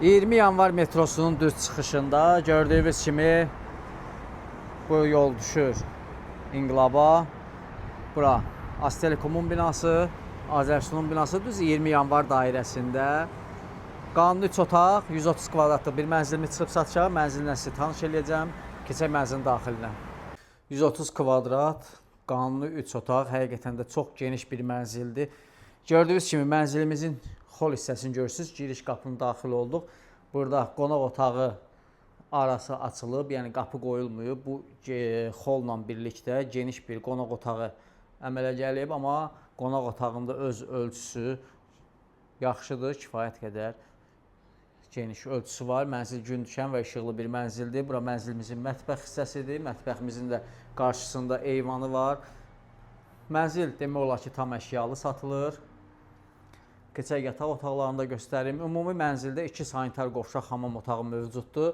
20 yanvar metrosunun düz çıxışında gördüyünüz kimi bu yol düşür İnqilaba. Bura Aztelekomun binası, Azərsunun binası düz 20 yanvar dairəsində. Qanuni 3 otaq, 130 kvadratlıq bir mənzilimi çıxıb satacağım. Mənzilinə sizi tanış edəcəm. Keçək mənzilin daxilinə. 130 kvadrat, qanuni 3 otaq, həqiqətən də çox geniş bir mənzildir. Gördüyünüz kimi mənzilimizin xol hissəsini görürsünüz. Giriş qapının daxil olduq. Burada qonaq otağı arası açılıb, yəni qapı qoyulmayıb. Bu xolla birlikdə geniş bir qonaq otağı əmələ gəlib, amma qonaq otağında öz ölçüsü yaxşıdır, kifayət qədər geniş ölçüsü var. Mənzil gün düşən və işıqlı bir mənzildir. Bura mənzilimizin mətbəx hissəsidir. Mətbəximizin də qarşısında eyvanı var. Mənzil demək olar ki, tam əşyalı satılır. Keçək yataq otaqlarını da göstərim. Ümumi mənzildə 2 sanitar qovşaq hamam otağı mövcuddur.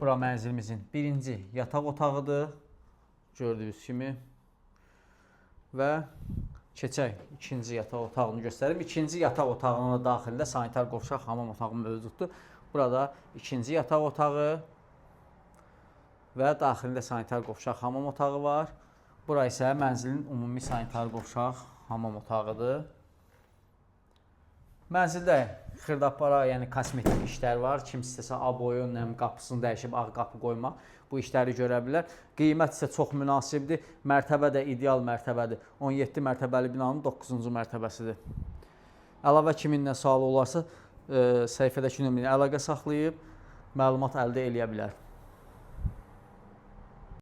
Bura mənzilimizin birinci yataq otağıdır. Gördüyünüz kimi. Və keçək ikinci yataq otağını göstərim. İkinci yataq otağının daxilində sanitar qovşaq hamam otağı mövcuddur. Burada ikinci yataq otağı və daxilində sanitar qovşaq hamam otağı var. Bura isə mənzilin ümumi sanitar qovşaq hamam otağıdır. Mənzildə xırdapara, yəni kosmetik işlər var. Kim istəsə aboyun, qapısını dəyişib ağ qapı qoymaq, bu işləri görə bilər. Qiymət isə çox münasibdir. Mərtəbə də ideal mərtəbədir. 17 mərtəbəli binanın 9-cu mərtəbəsidir. Əlavə kiminlə sualı olarsa, səhifədəki nömrəni əlaqə saxlayıb məlumat əldə edə bilər.